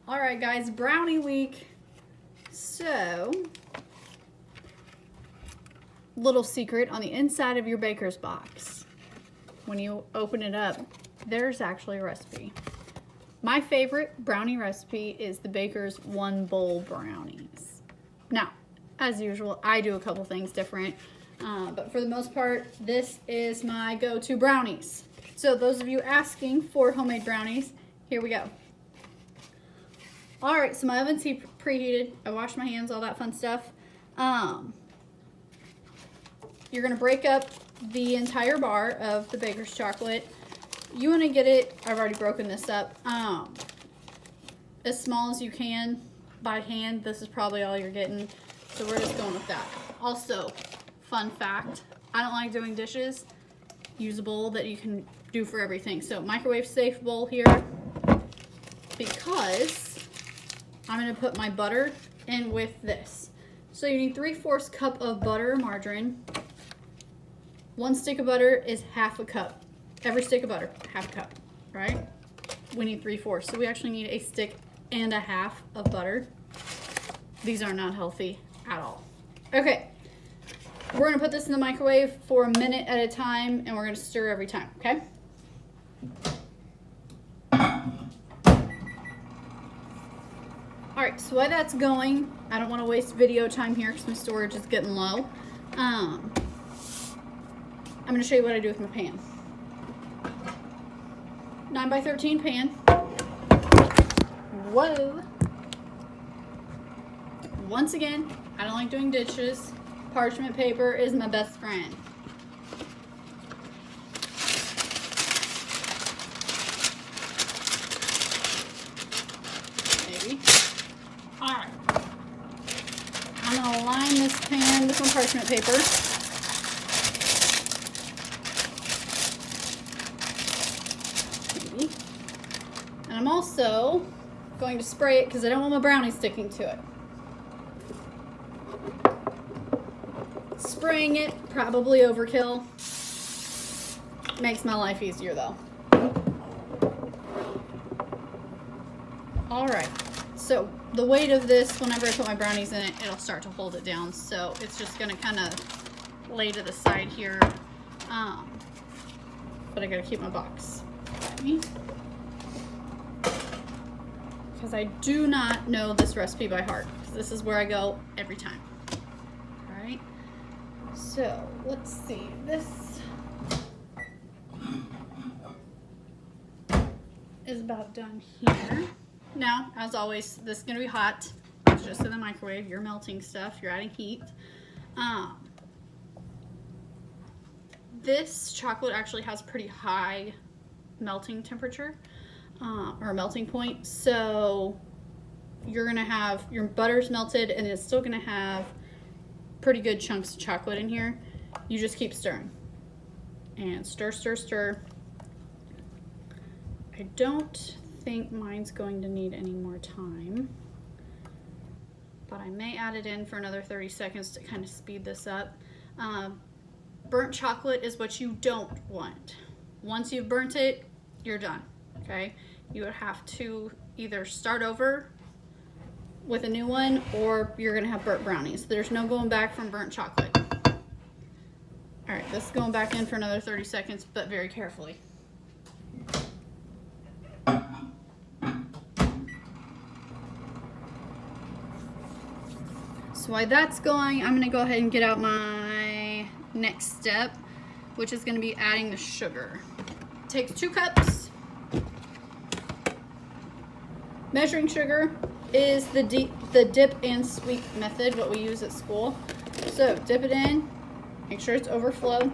All right, guys, brownie week. So, little secret on the inside of your baker's box. When you open it up, there's actually a recipe. My favorite brownie recipe is the baker's 1 bowl brownies. Now, as usual, I do a couple things different, but for the most part, this is my go-to brownies. So those of you asking for homemade brownies, here we go. All right, so my oven's preheated. I washed my hands, all that fun stuff. You're gonna break up the entire bar of the baker's chocolate. You wanna get it, I've already broken this up, as small as you can by hand. This is probably all you're getting, so we're just going with that. Also, fun fact, I don't like doing dishes. Use a bowl that you can do for everything. So microwave safe bowl here, because I'm gonna put my butter in with this. So you need 3/4 cup of butter or margarine. 1 stick of butter is 1/2 cup. Every stick of butter, 1/2 cup, right? We need 3/4, so we actually need a stick and 1/2 of butter. These are not healthy at all. Okay, we're gonna put this in the microwave for a minute at a time, and we're gonna stir every time, okay? All right, so while that's going, I don't want to waste video time here because my storage is getting low. I'm going to show you what I do with my pan. 9 by 13 pan. Whoa. Once again, I don't like doing dishes. Parchment paper is my best friend. Maybe. All right, I'm gonna line this pan with some parchment paper. Maybe. And I'm also going to spray it because I don't want my brownie sticking to it. Spraying it, probably overkill. Makes my life easier though. All right. So the weight of this, whenever I put my brownies in it, it'll start to hold it down. So it's just gonna kind of lay to the side here. But I gotta keep my box by me, because I do not know this recipe by heart. This is where I go every time. All right. So let's see. This is about done here. Now, as always, this is going to be hot. It's just in the microwave. You're melting stuff. You're adding heat. This chocolate actually has pretty high melting temperature, or melting point. So you're going to have your butter's melted, and it's still going to have pretty good chunks of chocolate in here. You just keep stirring. And stir, stir, stir. I don't think mine's going to need any more time, but I may add it in for another 30 seconds to kind of speed this up. Burnt chocolate is what you don't want. Once you've burnt it, you're done, okay? You would have to either start over with a new one, or you're gonna have burnt brownies. There's no going back from burnt chocolate. All right, this is going back in for another 30 seconds, but very carefully. So while that's going, I'm gonna go ahead and get out my next step, which is gonna be adding the sugar. It takes 2 cups. Measuring sugar is the dip and sweep method, what we use at school. So dip it in, make sure it's overflow,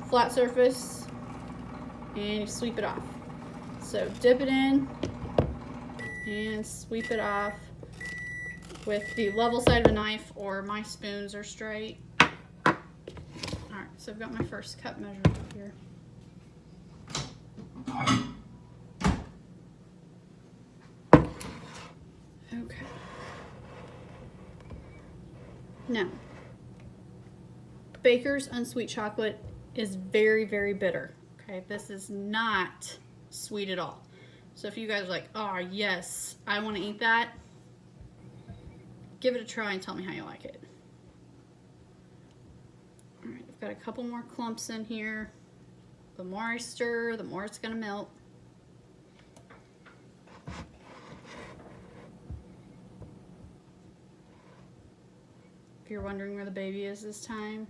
flat surface, and you sweep it off. So dip it in and sweep it off with the level side of a knife, or my spoons are straight. All right, so I've got my first cup measured up here. Okay. Now, Baker's unsweet chocolate is very, very bitter. Okay, this is not sweet at all. So if you guys are like, oh yes, I want to eat that, give it a try and tell me how you like it. All right, I've got a couple more clumps in here. The more I stir, the more it's gonna melt. If you're wondering where the baby is this time,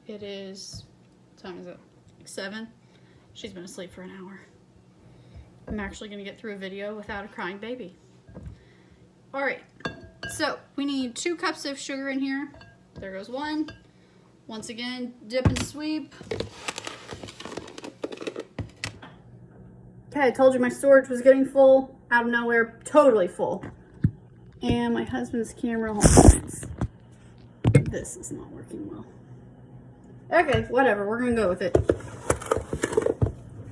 it is, what time is it? Like 7. She's been asleep for an hour. I'm actually gonna get through a video without a crying baby. All right, so we need 2 cups of sugar in here. There goes 1. Once again, dip and sweep. Okay, I told you my storage was getting full. Out of nowhere, totally full. And my husband's camera holds. This is not working well. Okay, whatever, we're gonna go with it.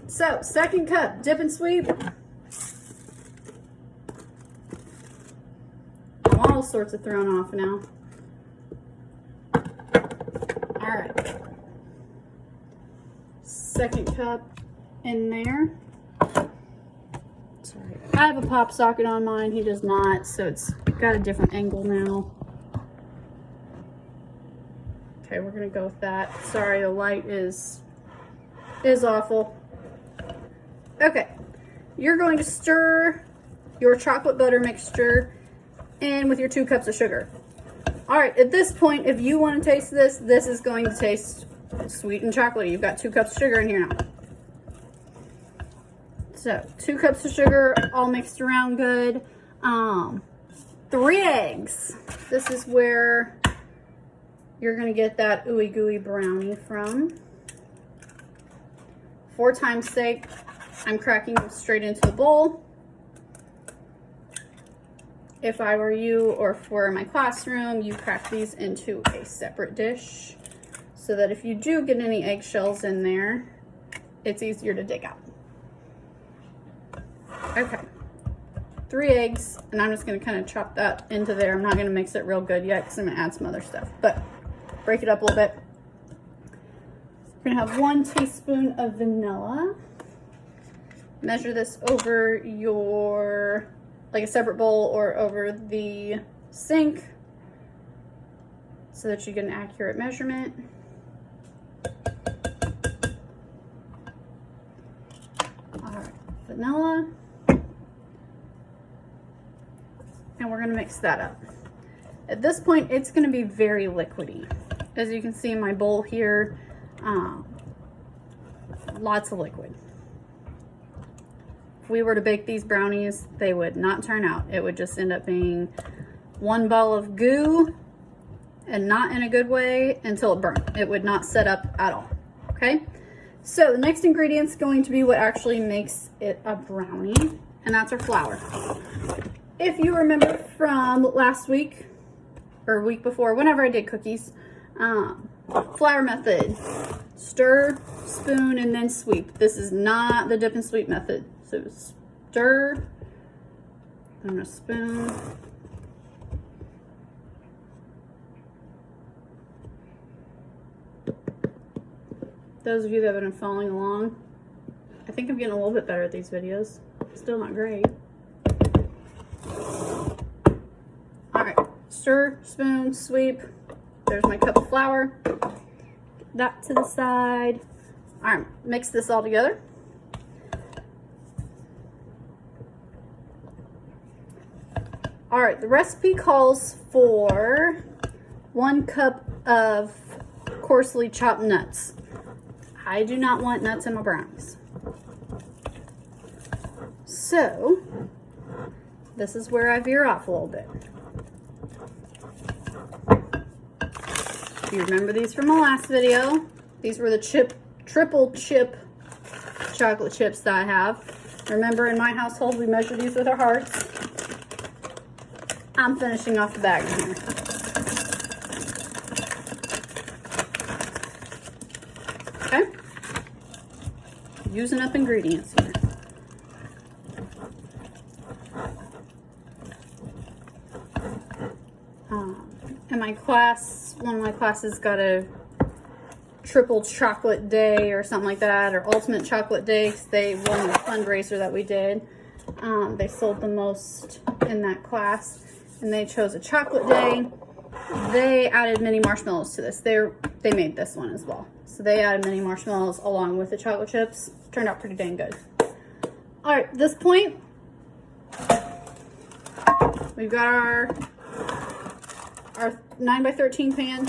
So, 2nd cup, dip and sweep. I'm all sorts of thrown off now. All right. 2nd cup in there. Sorry, I have a pop socket on mine. He does not, so it's got a different angle now. Okay, we're gonna go with that. Sorry, the light is awful. Okay, you're going to stir your chocolate butter mixture in with your 2 cups of sugar. All right, at this point, if you want to taste this, this is going to taste sweet and chocolatey. You've got 2 cups of sugar in here now. So 2 cups of sugar, all mixed around good. 3 eggs. This is where you're gonna get that ooey gooey brownie from. 4 times sake, I'm cracking them straight into the bowl. If I were you, or if we're in my classroom, you crack these into a separate dish so that if you do get any eggshells in there, it's easier to dig out. Okay, 3 eggs, and I'm just gonna kind of chop that into there. I'm not gonna mix it real good yet because I'm gonna add some other stuff, but break it up a little bit. We're gonna have 1 teaspoon of vanilla. Measure this over your, like a separate bowl or over the sink so that you get an accurate measurement. All right, vanilla. And we're gonna mix that up. At this point, it's gonna be very liquidy. As you can see in my bowl here, lots of liquid. If we were to bake these brownies, they would not turn out. It would just end up being one ball of goo, and not in a good way, until it burned. It would not set up at all, okay? So the next ingredient's going to be what actually makes it a brownie, and that's our flour. If you remember from last week, or week before, whenever I did cookies, flour method, stir, spoon, and then sweep. This is not the dip and sweep method. So stir, and a spoon. Those of you that have been following along, I think I'm getting a little bit better at these videos. Still not great. All right, stir, spoon, sweep. There's my cup of flour. Get that to the side. All right, mix this all together. All right, the recipe calls for 1 cup of coarsely chopped nuts. I do not want nuts in my brownies. So, this is where I veer off a little bit. If you remember these from my last video, these were the triple chip chocolate chips that I have. Remember, in my household, we measure these with our hearts. I'm finishing off the bag here. Okay. Using up ingredients here. In my class, one of my classes got a triple chocolate day or something like that, or ultimate chocolate day, because they won the fundraiser that we did. They sold the most in that class, and they chose a chocolate day. They added mini marshmallows to this. They made this one as well. So they added mini marshmallows along with the chocolate chips. Turned out pretty dang good. All right, at this point, we've got our 9x13 pan.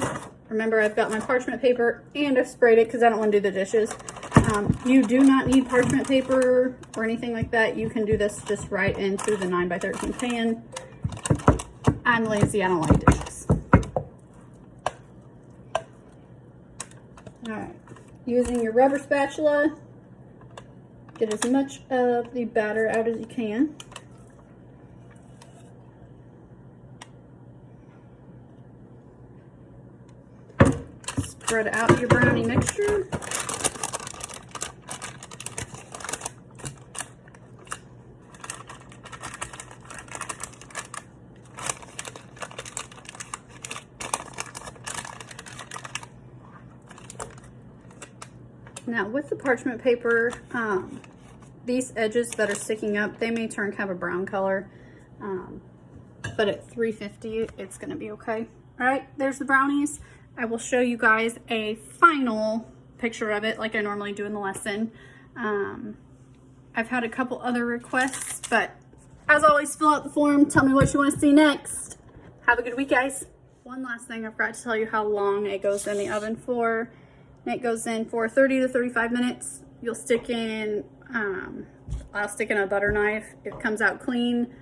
Remember, I've got my parchment paper and I've sprayed it because I don't want to do the dishes. You do not need parchment paper or anything like that. You can do this just right into the 9x13 pan. I'm lazy, I don't like dishes. All right, using your rubber spatula, get as much of the batter out as you can. Spread out your brownie mixture. Now with the parchment paper, these edges that are sticking up, they may turn kind of a brown color, but at 350, it's gonna be okay. All right, there's the brownies. I will show you guys a final picture of it like I normally do in the lesson. I've had a couple other requests, but as always, fill out the form. Tell me what you want to see next. Have a good week, guys. One last thing, I forgot to tell you how long it goes in the oven for. It goes in for 30 to 35 minutes. You'll stick in, I'll stick in a butter knife. It comes out clean.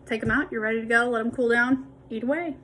Take them out, you're ready to go. Let them cool down, eat away.